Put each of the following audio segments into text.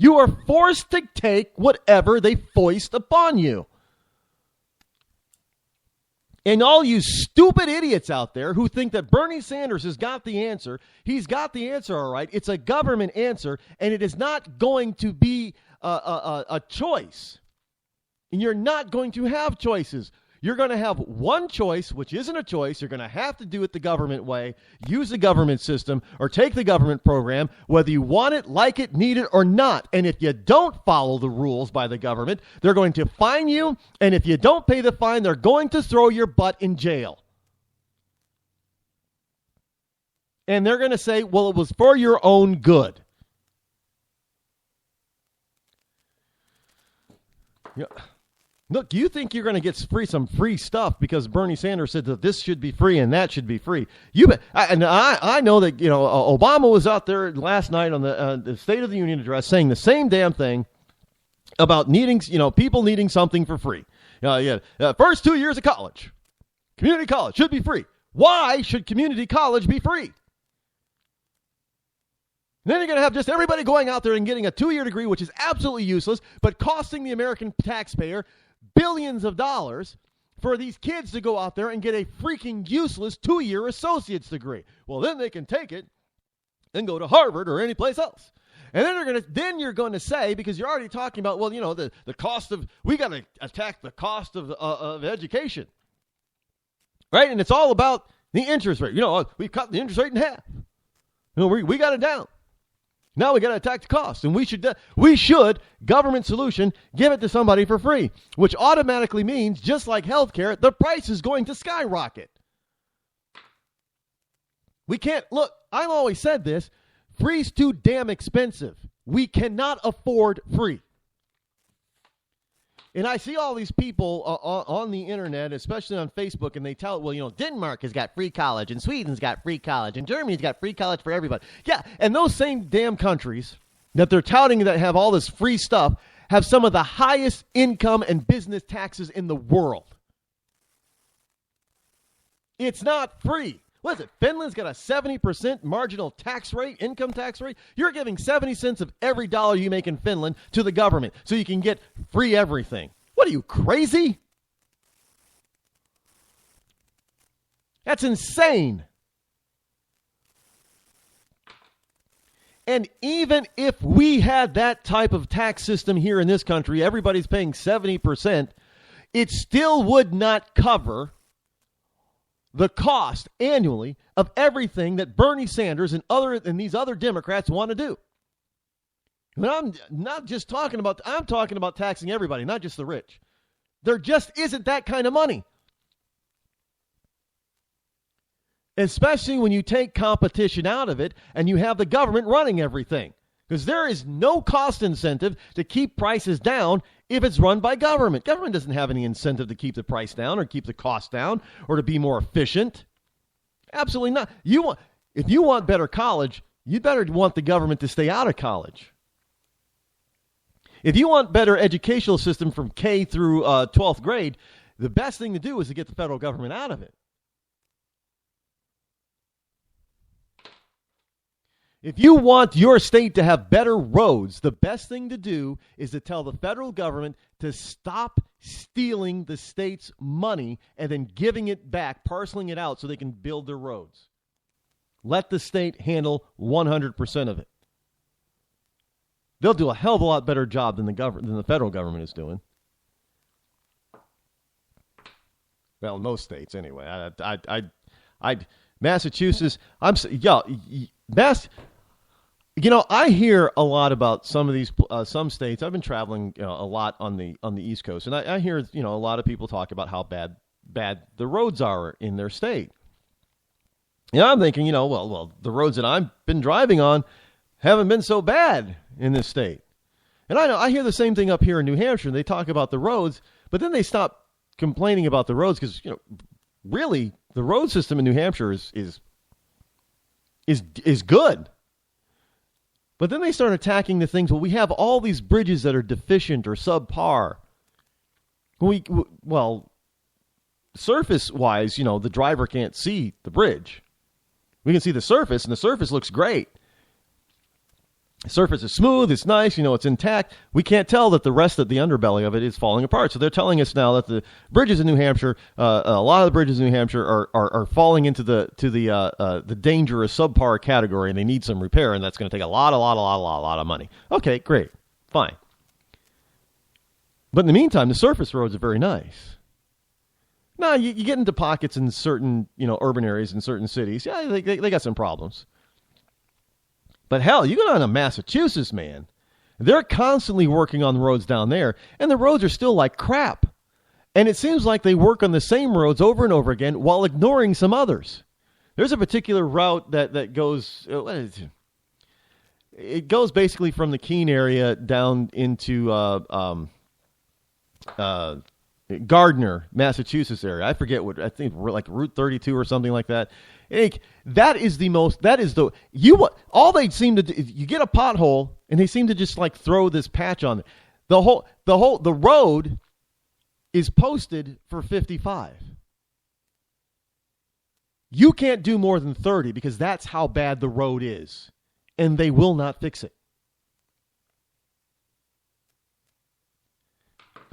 You are forced to take whatever they foist upon you. And all you stupid idiots out there who think that Bernie Sanders has got the answer, he's got the answer, all right. It's a government answer, and it is not going to be a choice. And you're not going to have choices. You're going to have one choice, which isn't a choice. You're going to have to do it the government way, use the government system, or take the government program, whether you want it, like it, need it, or not. And if you don't follow the rules by the government, they're going to fine you. And if you don't pay the fine, they're going to throw your butt in jail. And they're going to say, well, it was for your own good. Yeah. Look, you think you're going to get some free stuff because Bernie Sanders said that this should be free and that should be free. I know that Obama was out there last night on the State of the Union address saying the same damn thing about needing people needing something for free. First 2 years of college, community college should be free. Why should community college be free? And then you're going to have just everybody going out there and getting a 2-year degree, which is absolutely useless, but costing the American taxpayer billions of dollars for these kids to go out there and get a freaking useless 2-year associate's degree. Well, then they can take it and go to Harvard or any place else. And then you're going to say, because you're already talking about, well, the cost of, we got to attack the cost of education. Right? And it's all about the interest rate. We cut the interest rate in half. We got it down. Now we got to attack the cost, and we should, government solution, give it to somebody for free, which automatically means, just like healthcare, the price is going to skyrocket. We can't, look, I've always said this, free's too damn expensive. We cannot afford free. And I see all these people on the internet, especially on Facebook, and they tell, well, Denmark has got free college, and Sweden's got free college, and Germany's got free college for everybody. Yeah, and those same damn countries that they're touting that have all this free stuff have some of the highest income and business taxes in the world. It's not free. What is it? Finland's got a 70% marginal tax rate, income tax rate. You're giving 70 cents of every dollar you make in Finland to the government so you can get free everything. What are you, crazy? That's insane. And even if we had that type of tax system here in this country, everybody's paying 70%, it still would not cover the cost annually of everything that Bernie Sanders and these other Democrats want to do. And I'm not just talking about, I'm talking about taxing everybody, not just the rich. There just isn't that kind of money. Especially when you take competition out of it and you have the government running everything. Because there is no cost incentive to keep prices down if it's run by government. Government doesn't have any incentive to keep the price down or keep the cost down or to be more efficient. Absolutely not. If you want better college, you better want the government to stay out of college. If you want better educational system from K through 12th grade, the best thing to do is to get the federal government out of it. If you want your state to have better roads, the best thing to do is to tell the federal government to stop stealing the state's money and then giving it back, parceling it out so they can build their roads. Let the state handle 100% of it. They'll do a hell of a lot better job than the federal government is doing. Well, in most states anyway. Massachusetts, I hear a lot about some of these some states. I've been traveling a lot on the East Coast, and I hear a lot of people talk about how bad the roads are in their state. I'm thinking, the roads that I've been driving on haven't been so bad in this state. And I hear the same thing up here in New Hampshire. They talk about the roads, but then they stop complaining about the roads because really the road system in New Hampshire is good. But then they start attacking the things. Well, we have all these bridges that are deficient or subpar. Surface-wise, the driver can't see the bridge. We can see the surface, and the surface looks great. surface is smooth, it's nice, it's intact. We can't tell that the rest of the underbelly of it is falling apart. So they're telling us now that the bridges in New Hampshire, a lot of the bridges in New Hampshire are falling into the dangerous subpar category, and they need some repair, and that's going to take a lot of money. Okay, great, fine. But in the meantime, the surface roads are very nice. Now, you get into pockets in certain, urban areas in certain cities. Yeah, they got some problems. But hell, you go down to Massachusetts, man. They're constantly working on the roads down there, and the roads are still like crap. And it seems like they work on the same roads over and over again while ignoring some others. There's a particular route that goes, it goes basically from the Keene area down into Gardner, Massachusetts area. I forget what, I think like Route 32 or something like that. All they seem to do is you get a pothole and they seem to just like throw this patch on it. The road is posted for 55. You can't do more than 30 because that's how bad the road is, and they will not fix it.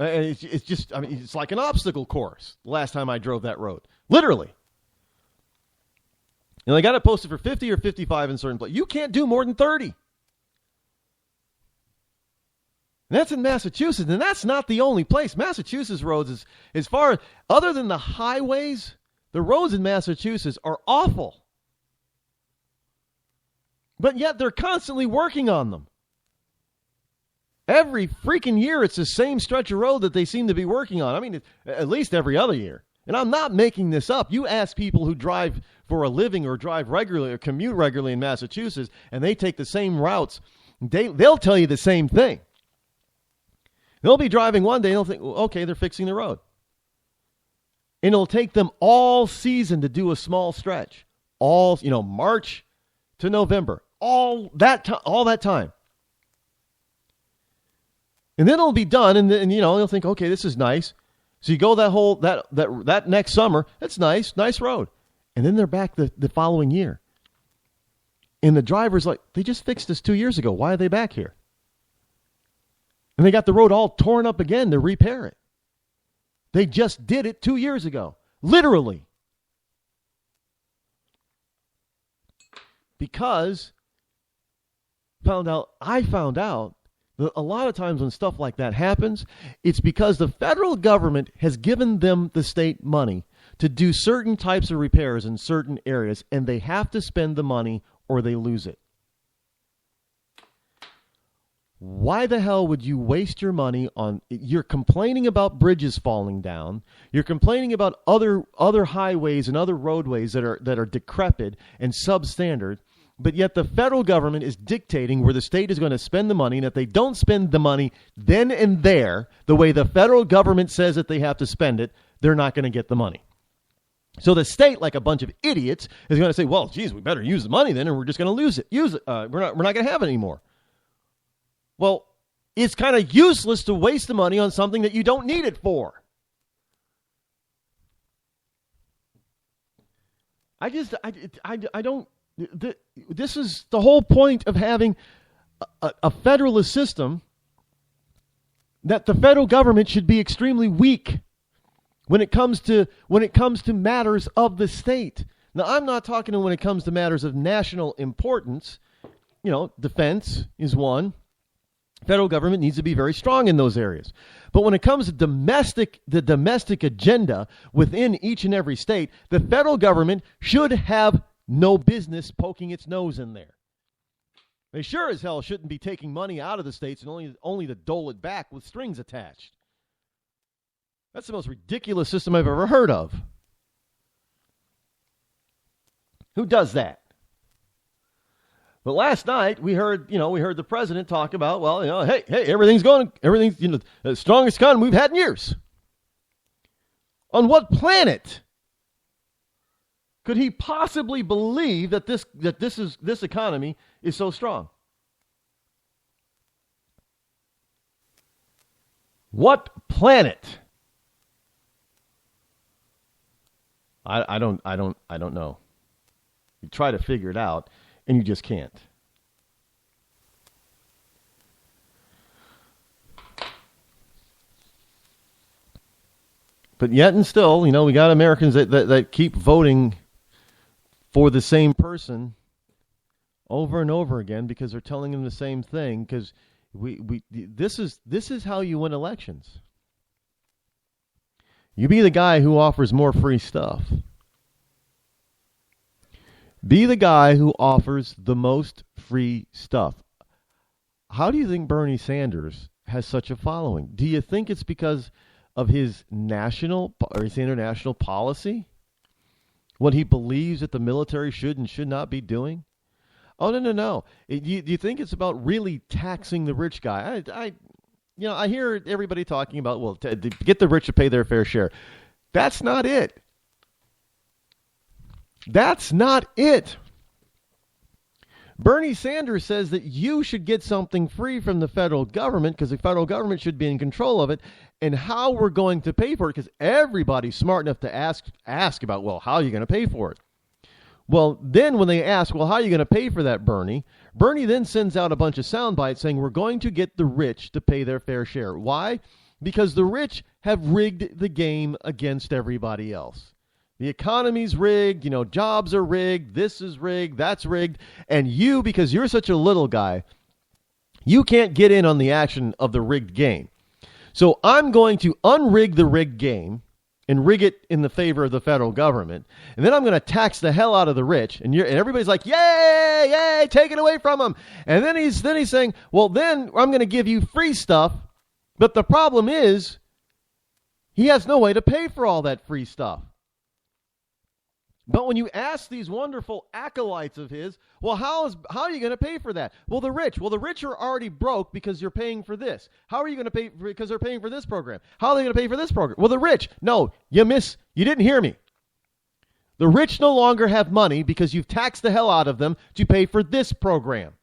It's just, it's like an obstacle course. The last time I drove that road, literally. And they got it posted for 50 or 55 in certain places. You can't do more than 30. And that's in Massachusetts, and that's not the only place. Massachusetts roads is, as far other than the highways, the roads in Massachusetts are awful. But yet they're constantly working on them. Every freaking year, it's the same stretch of road that they seem to be working on. At least every other year. And I'm not making this up. You ask people who drive for a living or drive regularly or commute regularly in Massachusetts, and they take the same routes, they'll tell you the same thing. They'll be driving one day, and they'll think, well, okay, they're fixing the road. And it'll take them all season to do a small stretch. March to November. All that time. And then it'll be done, and they'll think, okay, this is nice. So you go that next summer, that's nice road. And then they're back the following year. And the driver's like, they just fixed this 2 years ago. Why are they back here? And they got the road all torn up again to repair it. They just did it 2 years ago. Literally. Because I found out a lot of times when stuff like that happens, it's because the federal government has given them the state money to do certain types of repairs in certain areas, and they have to spend the money or they lose it. Why the hell would you waste your money on... You're complaining about bridges falling down. You're complaining about other highways and other roadways that are decrepit and substandard. But yet the federal government is dictating where the state is going to spend the money, and if they don't spend the money then and there, the way the federal government says that they have to spend it, they're not going to get the money. So the state, like a bunch of idiots, is going to say, well, geez, we better use the money then, or we're just going to lose it. We're not going to have it anymore. Well, it's kind of useless to waste the money on something that you don't need it for. I don't... This is the whole point of having a federalist system, that the federal government should be extremely weak when it comes to matters of the state. Now, I'm not talking when it comes to matters of national importance. Defense is one. Federal government needs to be very strong in those areas. But when it comes to the domestic agenda within each and every state, the federal government should have no business poking its nose in there. They sure as hell shouldn't be taking money out of the states and only to dole it back with strings attached. That's the most ridiculous system I've ever heard of. Who does that? But last night we heard the president talk about, hey, everything's the strongest economy we've had in years. On what planet could he possibly believe that this economy is so strong? What planet? I don't know. You try to figure it out, and you just can't. But yet and still, we got Americans that keep voting for the same person over and over again because they're telling them the same thing. Because this is how you win elections. You be the guy who offers more free stuff. Be the guy who offers the most free stuff. How do you think Bernie Sanders has such a following? Do you think it's because of his national or his international policy? What he believes that the military should and should not be doing? Oh, no. Do you think it's about really taxing the rich guy? I hear everybody talking about, to get the rich to pay their fair share. That's not it. That's not it. Bernie Sanders says that you should get something free from the federal government because the federal government should be in control of it, and how we're going to pay for it, because everybody's smart enough to ask about, how are you going to pay for it? Well, then when they ask, how are you going to pay for that, Bernie then sends out a bunch of sound bites saying we're going to get the rich to pay their fair share. Why? Because the rich have rigged the game against everybody else. The economy's rigged, jobs are rigged, this is rigged, that's rigged, and you, because you're such a little guy, you can't get in on the action of the rigged game. So I'm going to unrig the rigged game and rig it in the favor of the federal government, and then I'm going to tax the hell out of the rich, and everybody's like, yay, take it away from them. And then he's saying, then I'm going to give you free stuff, but the problem is he has no way to pay for all that free stuff. But when you ask these wonderful acolytes of his, how are you going to pay for that? The rich are already broke because you're paying for this. How are you going to pay because they're paying for this program? How are they going to pay for this program? The rich, no, you didn't hear me. The rich no longer have money because you've taxed the hell out of them to pay for this program.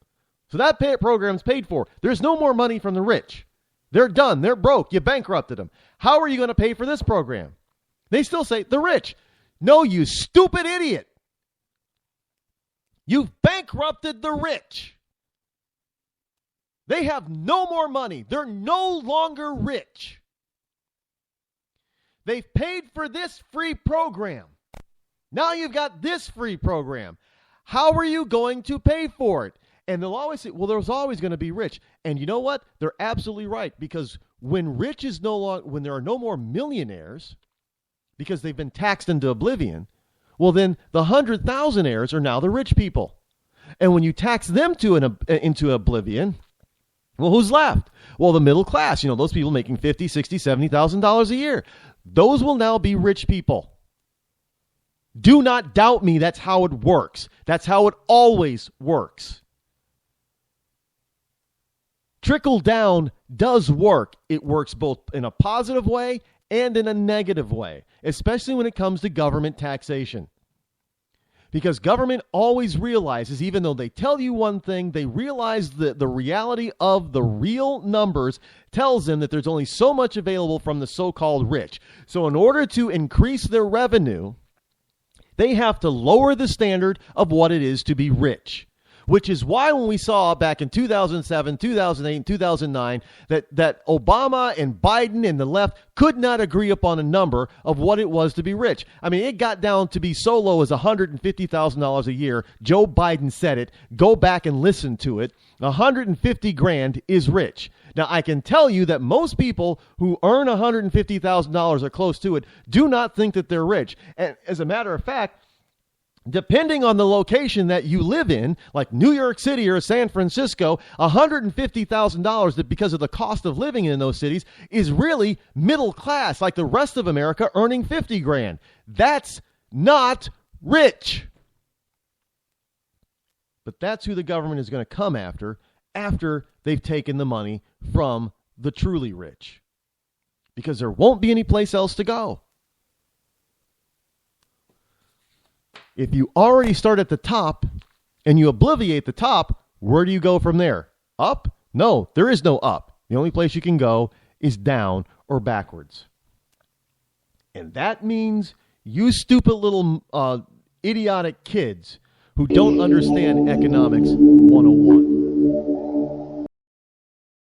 So that program's paid for. There's no more money from the rich. They're done. They're broke. You bankrupted them. How are you going to pay for this program? They still say the rich. No, you stupid idiot. You've bankrupted the rich. They have no more money. They're no longer rich. They've paid for this free program. Now you've got this free program. How are you going to pay for it? And they'll always say, there's always going to be rich. And you know what? They're absolutely right, because when there are no more millionaires, because they've been taxed into oblivion, then the 100,000-aires are now the rich people. And when you tax them into oblivion, who's left? The middle class, those people making $50,000, $60,000, $70,000 a year. Those will now be rich people. Do not doubt me. That's how it works. That's how it always works. Trickle down does work. It works both in a positive way and in a negative way, especially when it comes to government taxation. Because government always realizes, even though they tell you one thing, they realize that the reality of the real numbers tells them that there's only so much available from the so-called rich. So in order to increase their revenue, they have to lower the standard of what it is to be rich. Which is why when we saw back in 2007, 2008, and 2009 that Obama and Biden and the left could not agree upon a number of what it was to be rich. I mean, it got down to be so low as $150,000 a year. Joe Biden said it. Go back and listen to it. $150,000 is rich. Now, I can tell you that most people who earn $150,000 or close to it do not think that they're rich. And as a matter of fact, depending on the location that you live in, like New York City or San Francisco, $150,000, that because of the cost of living in those cities, is really middle class, like the rest of America earning $50,000. That's not rich. But that's who the government is going to come after they've taken the money from the truly rich. Because there won't be any place else to go. If you already start at the top and you obliviate the top, where do you go from there? Up? No, there is no up. The only place you can go is down or backwards. And that means you stupid little idiotic kids who don't understand economics 101.